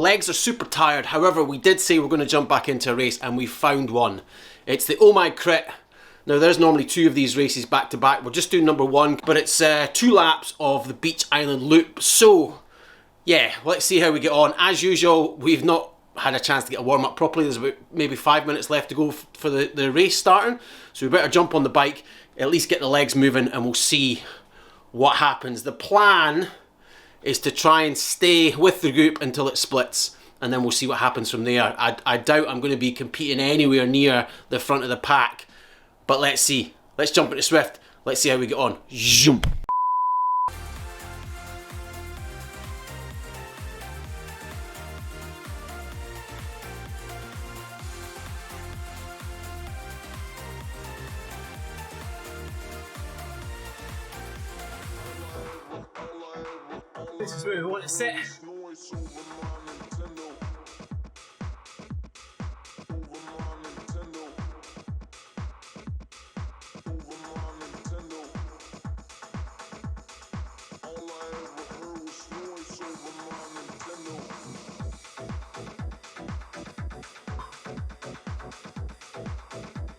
legs are super tired. However, we did say we're going to jump back into a race, and we found one. It's the Oh My Crit. Now, there's normally 2 of these races back to back. We're just doing number 1, but it's 2 laps of the Beach Island Loop. So, yeah, let's see how we get on. As usual, we've not had a chance to get a warm up properly. There's about maybe 5 minutes left to go for the race starting. So we better jump on the bike, at least get the legs moving, and we'll see what happens. The plan is to try and stay with the group until it splits, and then we'll see what happens from there. I doubt I'm going to be competing anywhere near the front of the pack, but let's see. Let's jump into Swift. Let's see how we get on. Zoom. This is where we want to sit.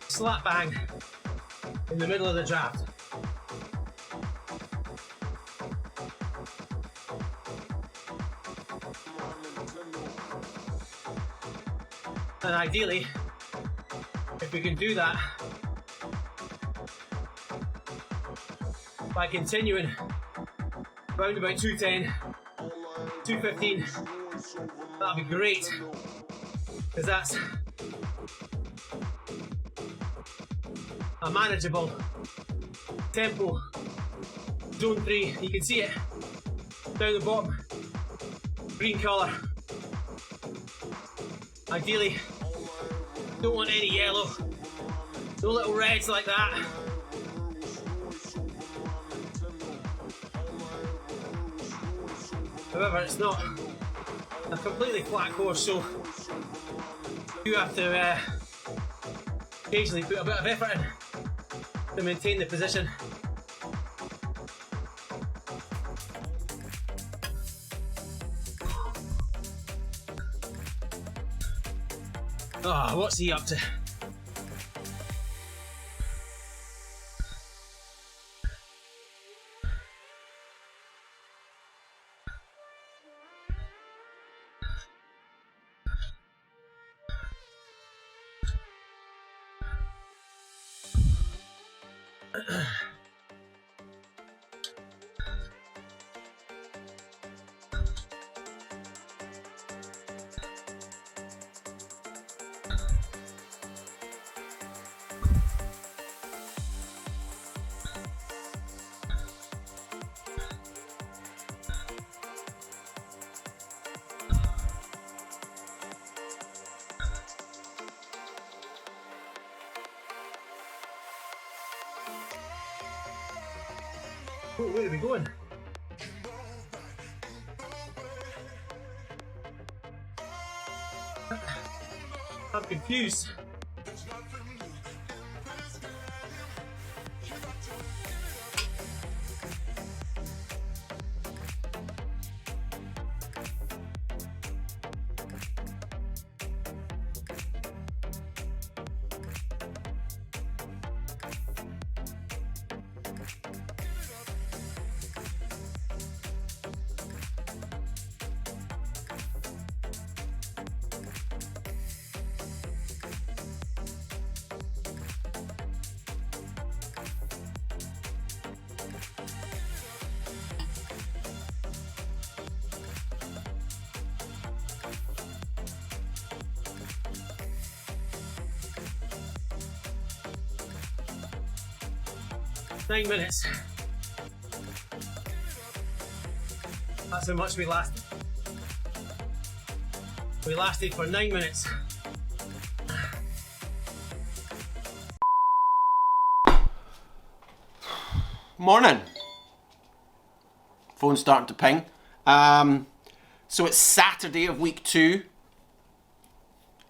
Slap bang in the middle of the draft. And ideally, if we can do that by continuing round about 210, 215, that'd be great, because that's a manageable tempo. Zone 3, you can see it down the bottom, green colour. Ideally, don't want any yellow, no little reds like that. However, it's not a completely flat course, so you have to occasionally put a bit of effort in to maintain the position. Oh, what's he up to? Oh, where are we going? I'm confused. Nine minutes. That's how much we lasted. We lasted for 9 minutes. Morning. Phone's starting to ping. So it's Saturday of week 2.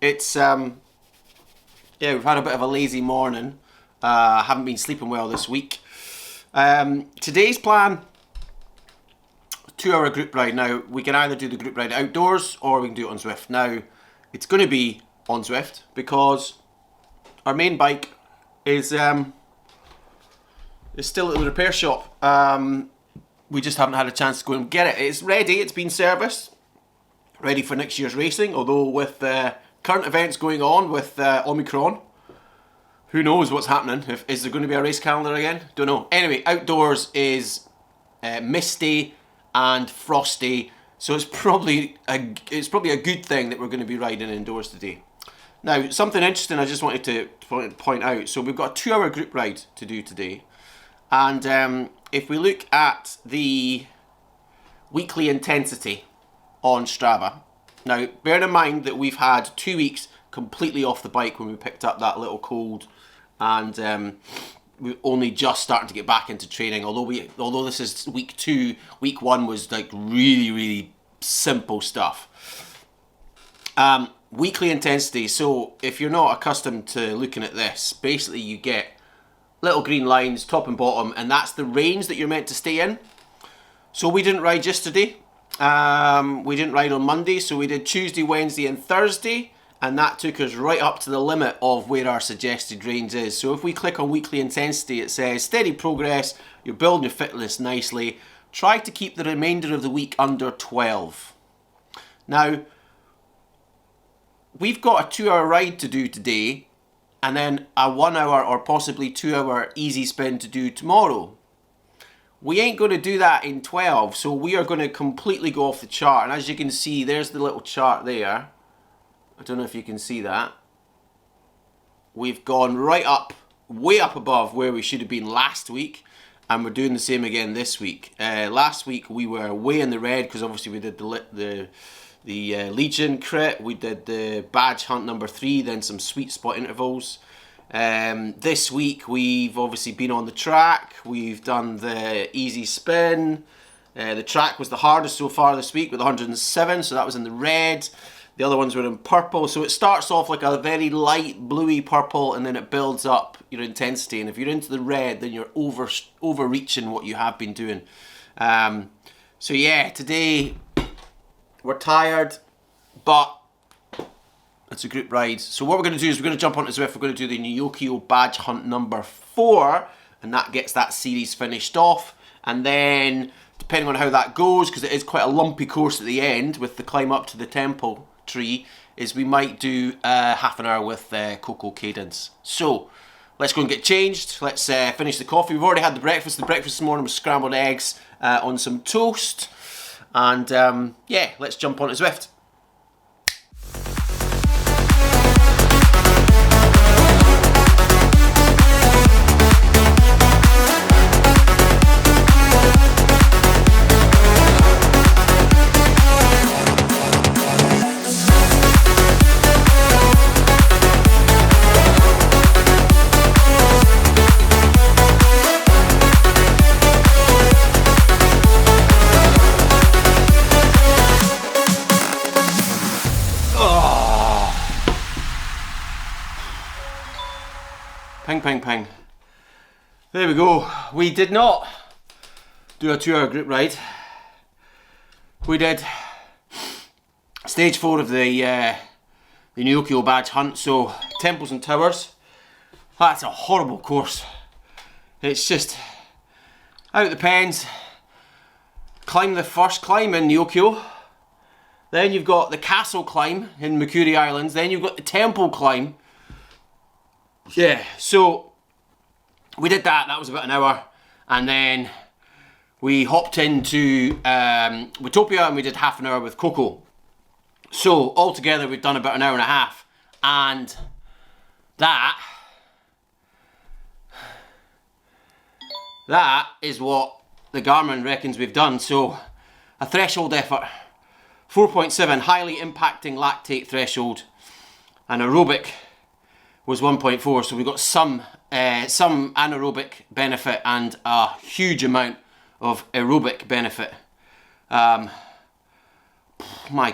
It's yeah, we've had a bit of a lazy morning. Haven't been sleeping well this week. Today's plan, 2-hour group ride. Now, we can either do the group ride outdoors or we can do it on Zwift. Now, it's going to be on Zwift because our main bike is still at the repair shop. We just haven't had a chance to go and get it. It's ready, it's been serviced, ready for next year's racing, although with current events going on with Omicron, who knows what's happening. Is there going to be a race calendar again? Don't know. Anyway, outdoors is misty and frosty, so it's probably a good thing that we're going to be riding indoors today. Now, something interesting I just wanted to point out. So we've got a 2-hour group ride to do today, and if we look at the weekly intensity on Strava, now bear in mind that we've had 2 weeks completely off the bike when we picked up that little cold, and we're only just starting to get back into training. Although this is week 2, week 1 was like really simple stuff. Weekly intensity. So if you're not accustomed to looking at this, basically you get little green lines top and bottom, and that's the range that you're meant to stay in. So we didn't ride yesterday. We didn't ride on Monday, so we did Tuesday, Wednesday and Thursday, and that took us right up to the limit of where our suggested range is. So if we click on weekly intensity, it says steady progress, you're building your fitness nicely, try to keep the remainder of the week under 12. Now, we've got a 2-hour ride to do today, and then a 1-hour or possibly 2-hour easy spin to do tomorrow. We ain't going to do that in 12, so we are going to completely go off the chart. And as you can see, there's the little chart there. I don't know if you can see that. We've gone right up, way up above where we should have been last week, and we're doing the same again this week. Last week we were way in the red because obviously we did the Legion crit, we did the badge hunt number 3, then some sweet spot intervals. This week we've obviously been on the track, we've done the easy spin. The track was the hardest so far this week with 107, so that was in the red. The other ones were in purple, so it starts off like a very light bluey purple, and then it builds up your intensity. And if you're into the red, then you're overreaching what you have been doing. So yeah, today we're tired, but it's a group ride. So what we're going to do is we're going to jump onto Zwift. We're going to do the Nyokio badge hunt number 4, and that gets that series finished off. And then, depending on how that goes, because it is quite a lumpy course at the end with the climb up to the temple tree, is we might do half an hour with Coco Cadence. So let's go and get changed. Let's finish the coffee. We've already had the breakfast. The breakfast this morning was scrambled eggs on some toast. And yeah, let's jump onto Zwift. Ping, ping, ping. There we go. We did not do a 2-hour group ride. We did stage 4 of the Nyokio badge hunt, so temples and towers. That's a horrible course. It's just out the pens, climb the first climb in Nyokio, then you've got the castle climb in Makuri Islands, then you've got the temple climb. Yeah, so we did that. That was about an hour, and then we hopped into Watopia and we did half an hour with Coco. So altogether we've done about an hour and a half, and that is what the Garmin reckons we've done. So a threshold effort, 4.7, highly impacting lactate threshold, and aerobic was 1.4, so we got some anaerobic benefit and a huge amount of aerobic benefit. My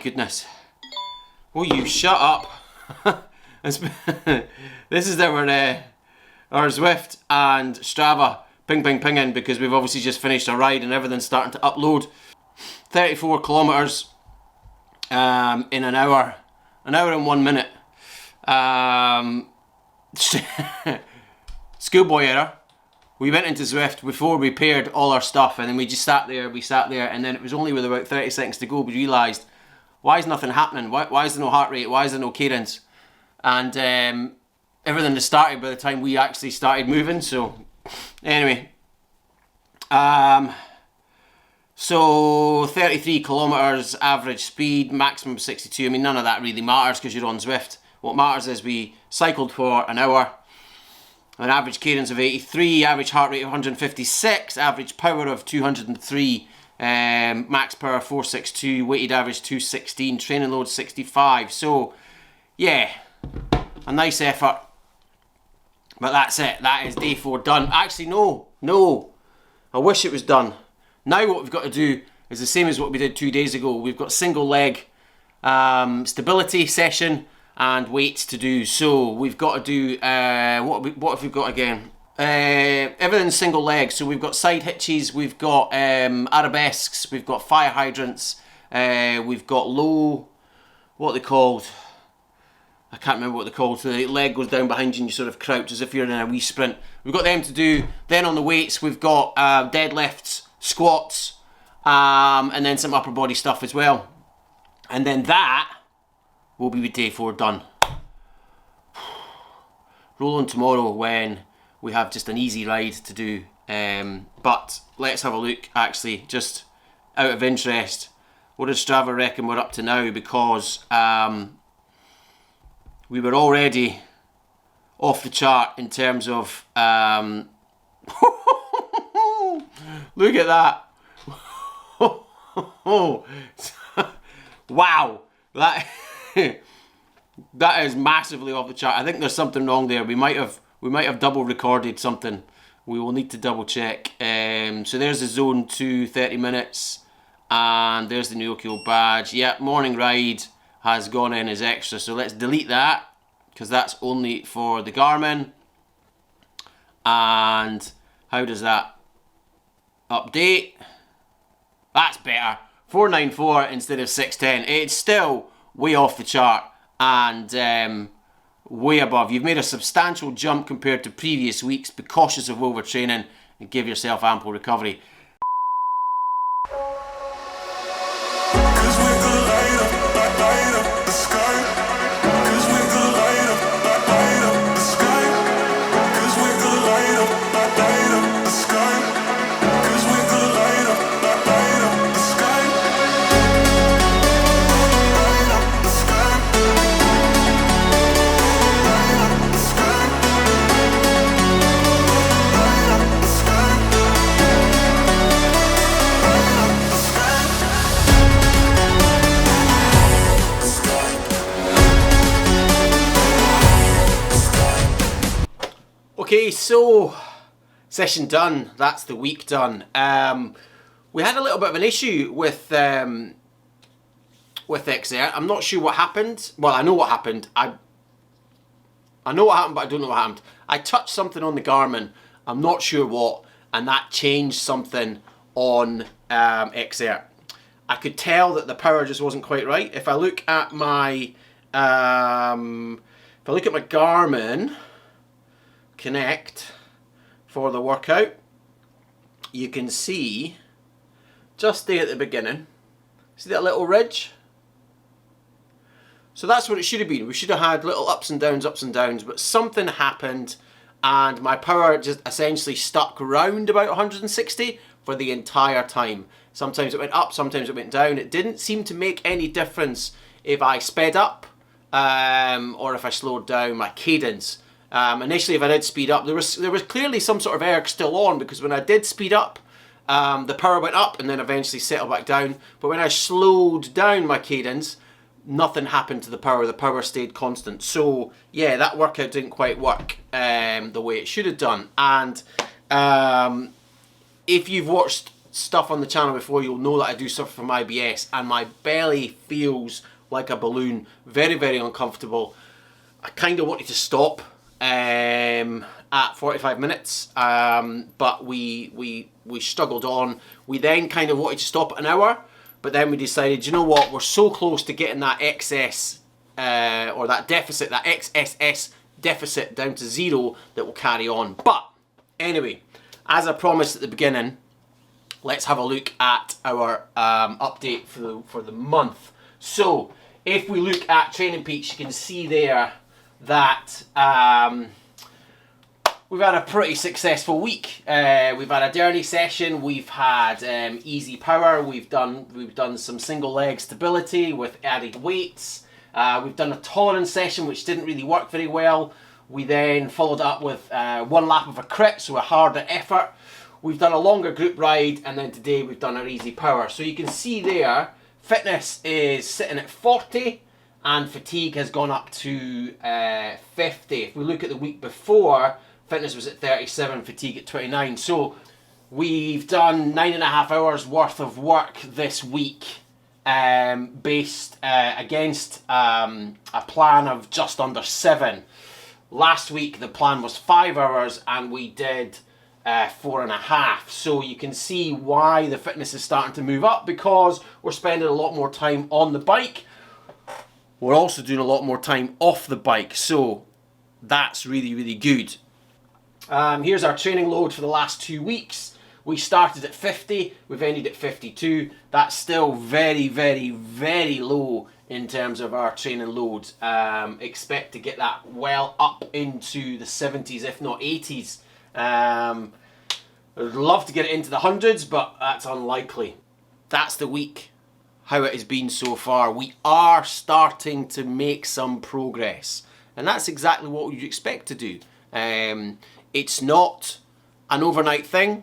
goodness. Will you shut up? This is our Zwift and Strava ping pinging, because we've obviously just finished a ride and everything's starting to upload. 34 kilometers in an hour and 1 minute. Schoolboy error. We went into Zwift before we paired all our stuff, and then we just sat there, and then it was only with about 30 seconds to go we realised, why is nothing happening? Why is there no heart rate? Why is there no cadence? And everything just started by the time we actually started moving. So anyway, so 33 kilometers average speed, maximum 62. I mean, none of that really matters because you're on Zwift. What matters is we cycled for an hour, an average cadence of 83, average heart rate of 156, average power of 203, max power 462, weighted average 216, training load 65. So yeah, a nice effort. But that's it. That is day 4 done. Actually, no. I wish it was done. Now what we've got to do is the same as what we did 2 days ago. We've got single leg stability session and weights to do. So we've got to do, what have we got again? Everything's single leg. So we've got side hitches, we've got arabesques, we've got fire hydrants, we've got low, what are they called? I can't remember what they're called. So the leg goes down behind you and you sort of crouch as if you're in a wee sprint. We've got them to do. Then on the weights, we've got deadlifts, squats, and then some upper body stuff as well. And then that will be with day 4 done. Roll on tomorrow when we have just an easy ride to do. But let's have a look, actually, just out of interest. What does Strava reckon we're up to now? Because we were already off the chart in terms of look at that. Wow, that that is massively off the chart. I think there's something wrong there. We might have double recorded something. We will need to double check. So there's the zone 2, 30 minutes, and there's the Neokio badge. Yeah, morning ride has gone in as extra, so let's delete that because that's only for the Garmin. And how does that update? That's better. 494 instead of 610. It's still way off the chart and way above. You've made a substantial jump compared to previous weeks. Be cautious of overtraining and give yourself ample recovery. Okay, so session done. That's the week done. We had a little bit of an issue with Xert. I'm not sure what happened. Well, I know what happened. I know what happened, but I don't know what happened. I touched something on the Garmin. I'm not sure what, and that changed something on Xert. I could tell that the power just wasn't quite right. If I look at my Garmin Connect for the workout, you can see just there at the beginning, see that little ridge? So that's what it should have been. We should have had little ups and downs, but something happened and my power just essentially stuck around about 160 for the entire time. Sometimes it went up, sometimes it went down. It didn't seem to make any difference if I sped up or if I slowed down my cadence. Initially, if I did speed up, there was clearly some sort of erg still on, because when I did speed up, the power went up and then eventually settled back down. But when I slowed down my cadence, nothing happened to the power. The power stayed constant. So yeah, that workout didn't quite work the way it should have done. And if you've watched stuff on the channel before, you'll know that I do suffer from IBS and my belly feels like a balloon. Very, very uncomfortable. I kind of wanted to stop. at 45 minutes, but we struggled on. We then kind of wanted to stop at an hour, but then we decided, you know what, we're so close to getting that excess or that deficit, that XSS deficit down to 0 that we'll carry on. But anyway, as I promised at the beginning, let's have a look at our update for the month. So if we look at Training Peaks, you can see there that we've had a pretty successful week. We've had a Derny session, we've had easy power, we've done some single leg stability with added weights. We've done a tolerance session which didn't really work very well. We then followed up with 1 lap of a crit, so a harder effort. We've done a longer group ride, and then today we've done our easy power. So you can see there, fitness is sitting at 40 and fatigue has gone up to 50. If we look at the week before, fitness was at 37, fatigue at 29. So we've done 9.5 hours worth of work this week, based against a plan of just under 7. Last week the plan was 5 hours and we did 4.5. So you can see why the fitness is starting to move up, because we're spending a lot more time on the bike. We're also doing a lot more time off the bike, so that's really, really good. Here's our training load for the last 2 weeks. We started at 50, we've ended at 52. That's still very, very, very low in terms of our training load. Expect to get that well up into the 70s, if not 80s. I'd love to get it into the hundreds, but that's unlikely. That's the week, how it has been so far. We are starting to make some progress, and that's exactly what you'd expect to do. It's not an overnight thing.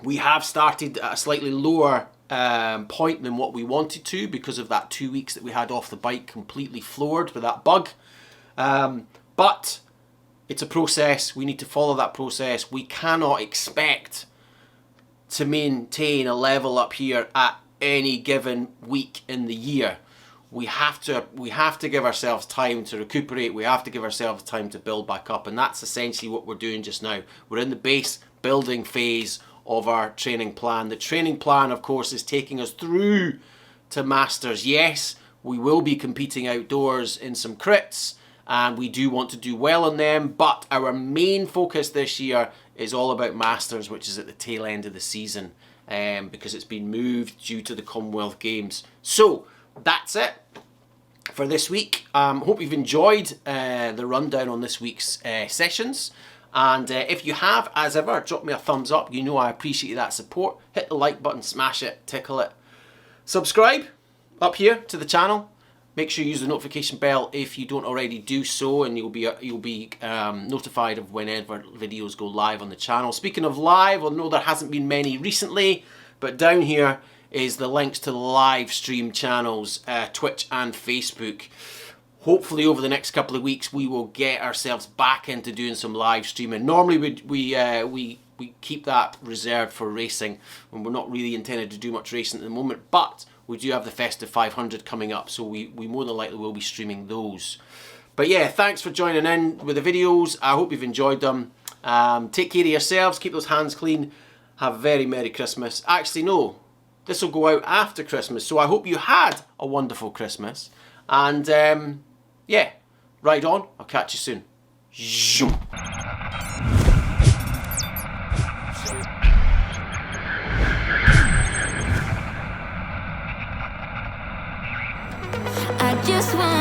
We have started at a slightly lower point than what we wanted to, because of that 2 weeks that we had off the bike completely floored with that bug. But it's a process. We need to follow that process. We cannot expect to maintain a level up here at any given week in the year. We have to give ourselves time to recuperate. We have to give ourselves time to build back up, and that's essentially what we're doing just now. We're in the base building phase of our training plan. The training plan, of course, is taking us through to Masters. Yes, we will be competing outdoors in some crits, and we do want to do well on them, but our main focus this year is all about Masters, which is at the tail end of the season, because it's been moved due to the Commonwealth Games. So that's it for this week. Hope you've enjoyed the rundown on this week's sessions. And if you have, as ever, drop me a thumbs up. You know I appreciate that support. Hit the like button, smash it, tickle it. Subscribe up here to the channel. Make sure you use the notification bell if you don't already do so, and you'll be notified of whenever videos go live on the channel. Speaking of live, I know there hasn't been many recently, but down here is the links to the live stream channels, Twitch and Facebook. Hopefully over the next couple of weeks we will get ourselves back into doing some live streaming. Normally we keep that reserved for racing, and we're not really intended to do much racing at the moment, but we do have the Festive 500 coming up, so we more than likely will be streaming those. But yeah, thanks for joining in with the videos. I hope you've enjoyed them. Take care of yourselves, keep those hands clean, have a very Merry Christmas. Actually no, this will go out after Christmas, so I hope you had a wonderful Christmas. And yeah, ride on. I'll catch you soon. Zoom. I just want